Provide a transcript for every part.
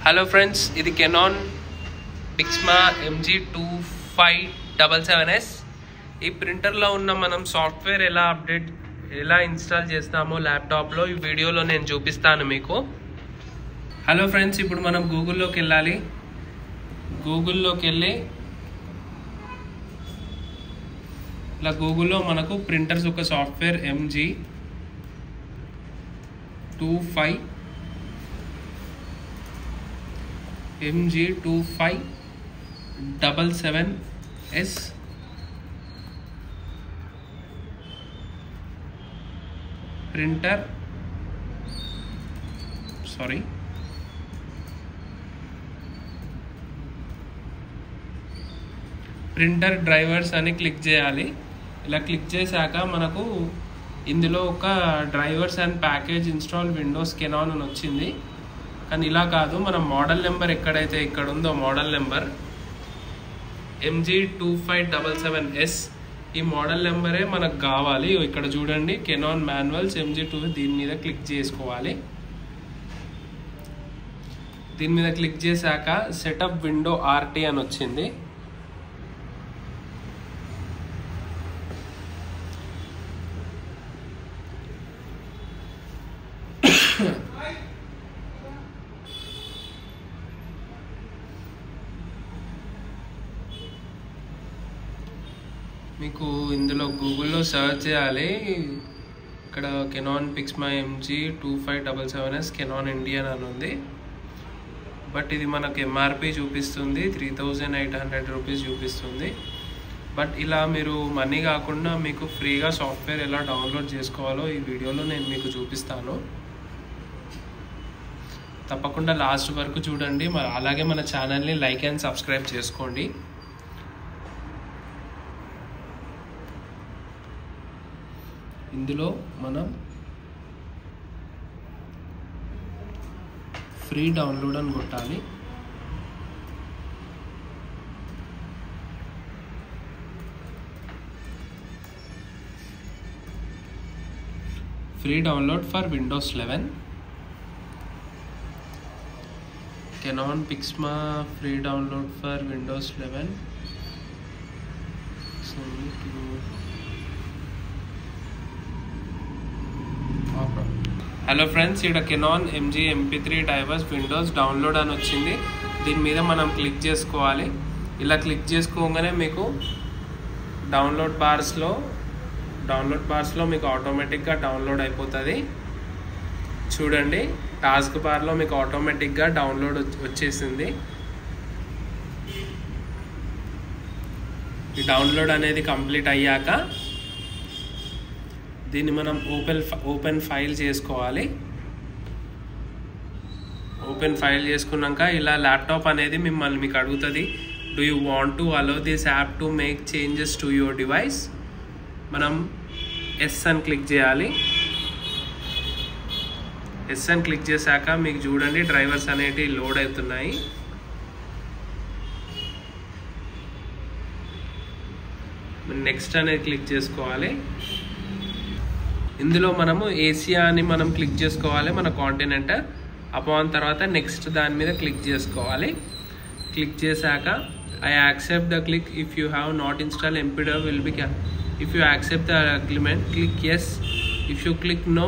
Hello friends, ఇది Canon పిక్స్మా MG2577S. ఈ ప్రింటర్లో ఉన్న మనం సాఫ్ట్వేర్ ఎలా ఇన్స్టాల్ చేస్తామో ల్యాప్టాప్లో ఈ వీడియోలో నేను చూపిస్తాను మీకు. హలో ఫ్రెండ్స్, ఇప్పుడు మనం గూగుల్లోకి వెళ్ళాలి. గూగుల్లోకి వెళ్ళి ఇలా గూగుల్లో మనకు ప్రింటర్స్ ఒక software MG2577S printer printer drivers అని క్లిక్ చేయాలి. ఇలా క్లిక్ చేశాక మనకు ఇందులో ఒక drivers and package install Windows Canon అని వచ్చింది. కానీ ఇలా కాదు, మనం మోడల్ నెంబర్ ఎక్కడైతే ఇక్కడ ఉందో మోడల్ నెంబర్ MG2577S, ఈ మోడల్ నెంబరే మనకు కావాలి. ఇక్కడ చూడండి, కెనాన్ మాన్యువల్స్ MG2, దీని మీద క్లిక్ చేసుకోవాలి. దీని మీద క్లిక్ చేశాక సెటప్ విండో RT అని వచ్చింది. మీకు ఇందులో గూగుల్లో సర్చ్ చేయాలి. ఇక్కడ కెనాన్ పిక్స్మా MG2577S కెనాన్ ఇండియన్ అని ఉంది. బట్ ఇది మనకు MRP చూపిస్తుంది, 3800 రూపీస్ చూపిస్తుంది. బట్ ఇలా మీరు మనీ కాకుండా మీకు ఫ్రీగా సాఫ్ట్వేర్ ఎలా డౌన్లోడ్ చేసుకోవాలో ఈ వీడియోలో నేను మీకు చూపిస్తాను. తప్పకుండా లాస్ట్ వరకు చూడండి. అలాగే మన ఛానల్ని లైక్ అండ్ సబ్స్క్రైబ్ చేసుకోండి. ఇందులో మనం ఫ్రీ డౌన్లోడ్ అని కొట్టాలి. Free download for Windows 11. Canon Pixma free download for Windows 11. Hello friends, ఇక్కడ Canon MG MP3 drivers Windows download అని వచ్చింది. దీని మీద మనం క్లిక్ చేసుకోవాలి. ఇలా క్లిక్ చేసుకోగానే మీకు డౌన్లోడ్ బార్స్లో మీకు ఆటోమేటిక్గా డౌన్లోడ్ అయిపోతుంది. చూడండి, టాస్క్ బార్లో మీకు ఆటోమేటిక్గా డౌన్లోడ్ వచ్చేసింది. ఈ డౌన్లోడ్ అనేది కంప్లీట్ అయ్యాక దీన్ని మనం ఓపెన్ ఫైల్ చేసుకోవాలి. ఓపెన్ ఫైల్ చేసుకున్నాక ఇలా ల్యాప్టాప్ అనేది మీకు అడుగుతుంది, do you want to allow this app to make changes to your device. మనం ఎస్ అని క్లిక్ చేయాలి. ఎస్ అని క్లిక్ చేశాక మీకు చూడండి డ్రైవర్స్ అనేటివి లోడ్ అవుతున్నాయి. నెక్స్ట్ అనేది క్లిక్ చేసుకోవాలి. ఇందులో మనము ఏసియా అని మనం క్లిక్ చేసుకోవాలి, మన కాంటినెంట్. అపాన్ తర్వాత నెక్స్ట్ దాని మీద క్లిక్ చేసుకోవాలి. క్లిక్ చేశాక I accept the click if you have not install MPW will be if you accept the agreement click yes. If you click no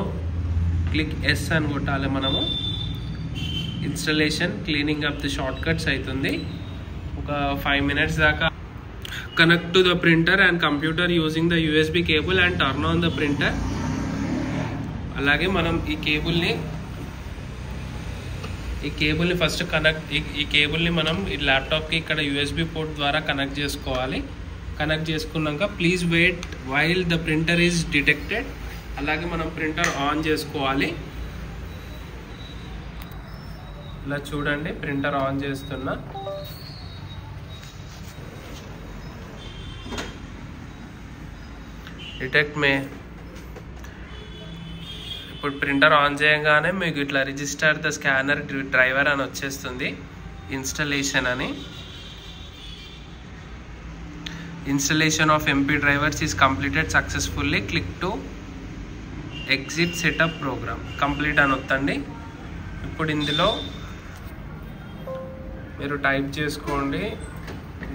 click yes అని కొట్టాలి. మనము installation cleaning up the shortcuts అవుతుంది. ఒక 5 minutes దాకా. Connect to the printer and computer using the USB cable and turn on the printer. అలాగే మనం ఈ కేబుల్ని first ఈ కేబుల్ని మనం ఈ ల్యాప్టాప్కి ఇక్కడ USB పోర్ట్ ద్వారా కనెక్ట్ చేసుకోవాలి. కనెక్ట్ చేసుకున్నాక please wait while the printer is detected. అలాగే మనం ప్రింటర్ ఆన్ చేసుకోవాలి. ఇలా చూడండి, ప్రింటర్ ఆన్ చేస్తున్నా. డిటెక్ట్ ఇప్పుడు ప్రింటర్ ఆన్ చేయగానే మీకు ఇట్లా రిజిస్టర్ ద స్కానర్ డ్రైవర్ అని వచ్చేస్తుంది. ఇన్స్టాలేషన్ అని. Installation of MP drivers is completed successfully. Click to exit setup program. Complete అని వత్తండి. ఇప్పుడు ఇందులో మీరు టైప్ చేసుకోండి.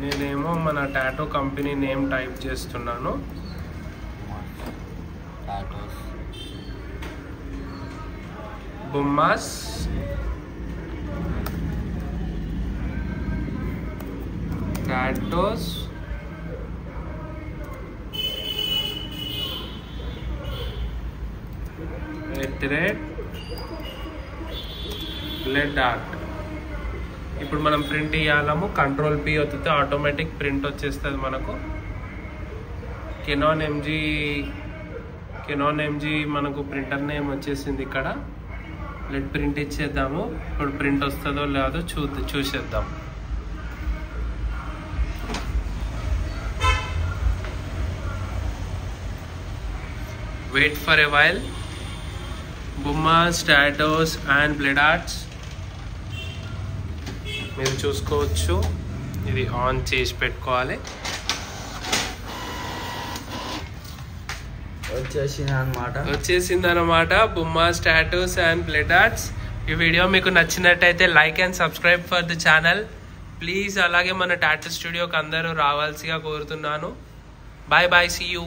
నేనేమో మన టాటూ కంపెనీ నేమ్ టైప్ చేస్తున్నాను. Bommas tattoos blood art. ఇప్పుడు మనం ప్రింట్ ఇవ్వాలము. కంట్రోల్ P ఒత్తితే ఆటోమేటిక్ ప్రింట్ వచ్చేస్తుంది మనకు. కెనాన్ ఎంజీ మనకు ప్రింటర్ నేమ్ వచ్చేసింది ఇక్కడ. బ్లడ్ ప్రింట్ ఇచ్చేద్దాము. ఇప్పుడు ప్రింట్ వస్తుందో లేదో చూసేద్దాం. Wait for a while. Bommas tattoos and blood arts మీరు చూసుకోవచ్చు. ఇది ఆన్ చేసి పెట్టుకోవాలి. వచ్చేసింది అనమాట Bommas tattoos and blood arts. ఈ వీడియో మీకు నచ్చినట్టయితే like and subscribe for the channel please. అలాగే మన టాటూ స్టూడియోకి అందరూ రావాల్సిగా కోరుతున్నాను. Bye bye, see you.